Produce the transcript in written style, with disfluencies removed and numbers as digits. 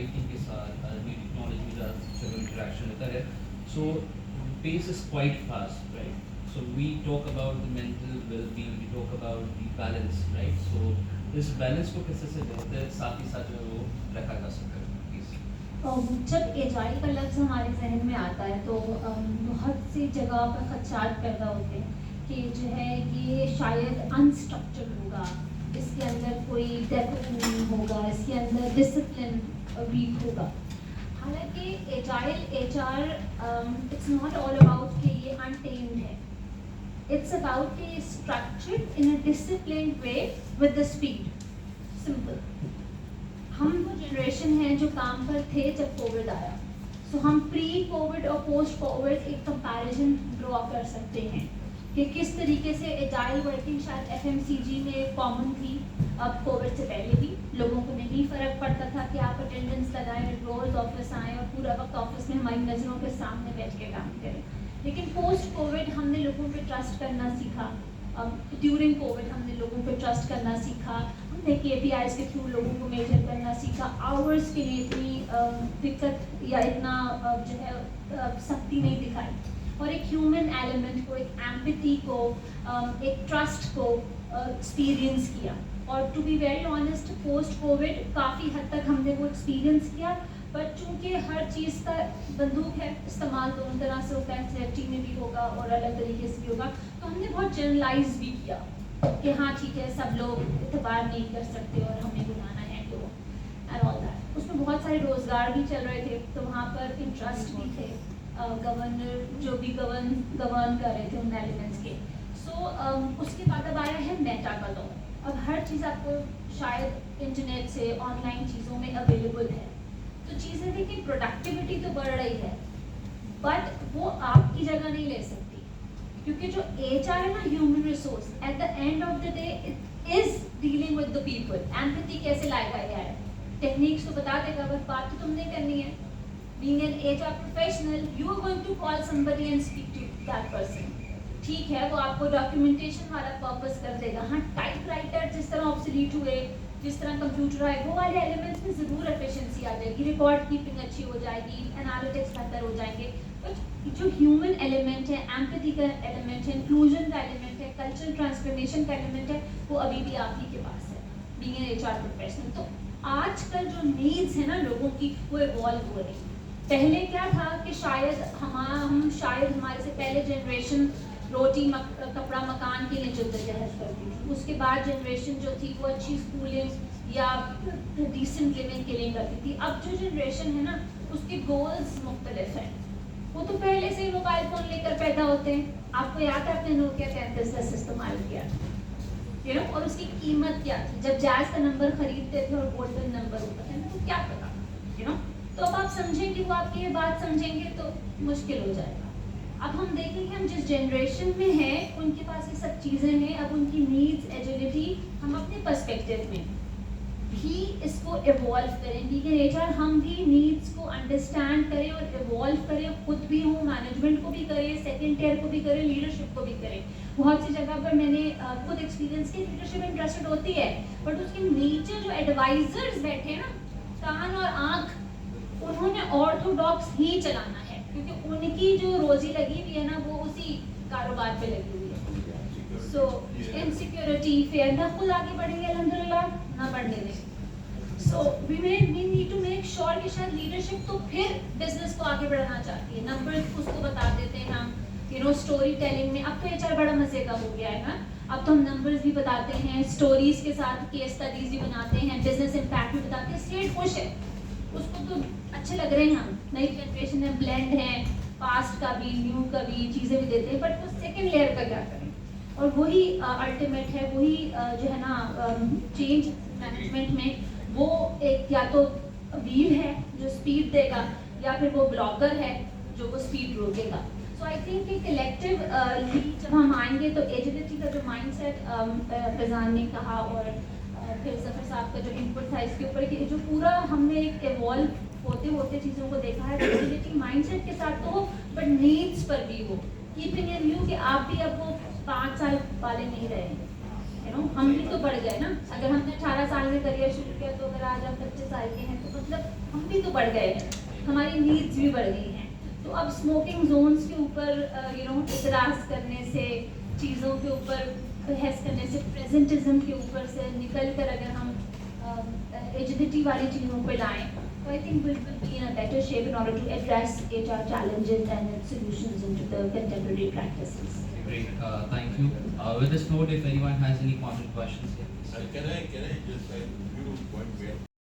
IT کے ساتھ نئی ٹیکنالوجی کا جب انٹریکشن ہوتا ہے سو pace is quite fast, right? So we talk about the mental well-being, we talk about the balance, right? So اس بیلنس کو کیسے سے بہتر ساتھ ہی ساتھ جو ہے وہ رکھا جا سکتا ہے پلیز. جب ایجائل کا لفظ ہمارے ذہن میں آتا ہے تو بہت سی جگہ پر خدشات پیدا ہوتے ہیں کہ جو ہے یہ شاید انسٹرکچرڈ ہوگا, اس کے اندر کوئی ڈیپتھ نہیں ہوگا, اس کے اندر ڈسپلن ویک ہوگا. حالانکہ agile H R it's not all about کہ یہ انٹیمڈ ہے, اٹس اباؤٹ کہ structured in a disciplined way with the speed. Simple. ہم وہ جنریشن ہیں جو کام پر تھے جب کووڈ آیا, سو ہم پری کووڈ اور پوسٹ کووڈ ایک کمپیریزن ڈرا کر سکتے ہیں کہ کس طریقے سے ایجائل ورکنگ شاید FMCG میں کامن تھی. اب کووڈ سے پہلے بھی لوگوں کو نہیں فرق پڑتا تھا کہ آپ اٹینڈنس لگائیں, روز آفس آئیں اور پورا وقت آفس میں ہماری نظروں کے سامنے بیٹھ کے کام کریں. لیکن پوسٹ کووڈ ہم نے لوگوں پہ ٹرسٹ کرنا سیکھا. ڈیورنگ کووڈ ہم نے لوگوں پہ ٹرسٹ کرنا سیکھا, ہم نے KPIs کے تھرو لوگوں کو میجر کرنا سیکھا. آورس کے لیے اتنی دقت یا اتنا جو ہے سختی نہیں دکھائی, اور ایک ہیومن ایلیمنٹ کو, ایک ایمپتھی کو, ایک ٹرسٹ کو ایکسپیرئنس کیا. اور to be very honest post covid کافی حد تک ہم نے وہ ایکسپیرئنس کیا, بٹ چونکہ ہر چیز کا بندوق ہے, استعمال دونوں طرح سے ہوتا ہے, سیفٹی میں بھی ہوگا اور الگ طریقے سے بھی ہوگا, تو ہم نے بہت جنرلائز بھی کیا کہ ہاں ٹھیک ہے سب لوگ اعتبار نہیں کر سکتے اور ہمیں بلانا ہے تو اینڈ آل دیٹ. اس میں بہت سارے روزگار بھی چل رہے تھے, تو وہاں پر انٹرسٹ بھی تھے, گورنر جو بھی گورن کر رہے تھے ان ایلیمنٹس کے. سو اس کے بعد اب آیا ہے میٹا کا دور. اب ہر چیز آپ کو شاید انٹرنیٹ سے آن لائن چیزوں میں اویلیبل ہے, تو چیزیں دیکھیں پروڈکٹیوٹی تو بڑھ رہی ہے, بٹ وہ آپ کی جگہ نہیں لے سکتی, کیونکہ جو ایچ آر ہے نا, human resource, at the end of the day it is dealing with the people. Empathy کیسے لائے گیا ہے, ٹیکنیکس تو بتا دے گا, بس بات تو تم نے کرنی ہے. being an HR professional, you are going to call somebody and speak to that person. ٹھیک ہے وہ آپ کو ڈاکیومنٹیشن والا پرپس کر دے گا, ہاں ٹائپ رائٹر جس طرح آبسلیٹ ہوئے, جس طرح کمپیوٹر آئے, وہ والے ایلیمنٹس میں ضرور ایفیشنسی آ جائے گی, ریکارڈ کیپنگ اچھی ہو جائے گی, انالیٹکس بہتر ہو جائیں گے. بٹ جو ہیومن ایلیمنٹ ہے, ایمپتھی کا ایلیمنٹ ہے, انکلوژن کا ایلیمنٹ ہے, کلچرل ٹرانسفارمیشن کا ایلیمنٹ ہے, وہ ابھی بھی آپ ہی کے پاس ہے بینگ این HR پروفیشنل. تو آج کل جو نیڈس ہیں نا لوگوں کی, وہ ایوالو ہو رہی. پہلے کیا تھا کہ شاید ہمارے سے پہلے جنریشن روٹی کپڑا مکان کے لیے جدوجہد کرتی تھی, اس کے بعد جنریشن جو تھی وہ اچھی اسکولنگ یا ڈیسنٹ لیونگ کے لیے کرتی تھی. اب جو جنریشن ہے نا اس کے گولز مختلف ہیں. وہ تو پہلے سے ہی موبائل فون لے کر پیدا ہوتے ہیں. آپ کو یاد ہے اپنے نوکیا 3310 استعمال کیا تھا, اور اس کی قیمت کیا تھی جب جائز کا نمبر خریدتے تھے اور گولڈن نمبر ہوتا تھا, تو کیا پتا. تو اب آپ سمجھیں کہ وہ آپ کی یہ بات سمجھیں گے تو مشکل ہو جائے گا. اب ہم دیکھیں کہ ہم جس جنریشن میں ہیں ان کے پاس یہ سب چیزیں ہیں. اب ان کی نیڈز, ایجیلٹی, ہم اپنے پرسپیکٹیو میں بھی اس کو ایوالو کریں. لیکن HR ہم بھی نیڈس کو انڈرسٹینڈ کریں اور ایوالو کریں, خود بھی ہوں, مینجمنٹ کو بھی کریں, سیکنڈ ٹیئر کو بھی کریں, لیڈرشپ کو بھی کریں. بہت سی جگہ پر میں نے خود ایکسپیرینس کی, لیڈرشپ انٹرسٹڈ ہوتی ہے, بٹ اس کے نیچے جو ایڈوائزرز بیٹھے نا, کان اور آنکھ, انہوں نے آرتھوڈاکس ہی چلانا ہے, کیونکہ ان کی جو روزی لگی ہوئی ہے نا وہ اسی کاروبار پہ لگی ہوئی ہے. سو انسیکیورٹی, فیئر, نہ خود آگے بڑھیں گے الحمدللہ, نہ بڑھنے دیں. So we need to make sure کہ شاید لیڈرشپ تو پھر بزنس کو آگے بڑھانا چاہتی ہے. نمبر اس کو بتا دیتے ہیں ہم, اسٹوری ٹیلنگ میں. اب تو HR بڑا مزے کا ہو گیا ہے نا, اب تو ہم نمبرز بھی بتاتے ہیں, اسٹوریز کے ساتھ کیس اسٹڈیز بھی بناتے ہیں, بزنس امپیکٹ بھی بتاتے ہیں. اسٹیٹ خوش ہے, اس کو تو اچھے لگ رہے ہیں. ہم نئی جنریشن ہے, بلینڈ ہیں, پاسٹ کا بھی نیو کا بھی چیزیں بھی دیتے ہیں, بٹ وہ سیکنڈ لیئر کا کیا کریں. اور وہی الٹیمیٹ ہے, وہی جو ہے نا چینج مینجمنٹ میں, وہ ایک یا تو ویل ہے جو اسپیڈ دے گا, یا پھر وہ بلاگر ہے جو وہ اسپیڈ روکے گا. سو آئی تھنک کہ کلیکٹیو جب ہم آئیں گے تو ایجیلٹی کا جو مائنڈ سیٹ فیضان نے کہا, اور پھر ظفر صاحب کا جو انپٹ تھا اس کے اوپر, کہ جو پورا ہم نے ایک ایوالو ہوتے ہوتے چیزوں کو دیکھا ہے, ایجیلٹی مائنڈ سیٹ کے ساتھ تو ہو, بٹ نیڈس پر بھی ہو. کیپنگ ان ویو کہ آپ بھی اب وہ 5 سال والے نہیں رہے ہیں. ہم بھی تو بڑھ گئے نا. اگر ہم نے 18 سال میں کریئر شروع کیا, تو اگر آج آپ 25 سال کے ہیں, تو مطلب ہم بھی بڑھ گئے ہیں, ہماری نیڈز بھی بڑھ گئی ہیں. تو اب اسموکنگ زونس کے اوپر اعتراض کرنے سے, چیزوں کے اوپر بحث کرنے سے, پریزنٹزم کے اوپر سے نکل کر اگر ہم ایجیلٹی والی چیزوں پہ لائیں, تو I think we will be in a better shape in order to address HR challenges and its solutions into the contemporary practices. Great, thank you. With this note, if anyone has any comment questions, yeah, please. Can I just say, you point where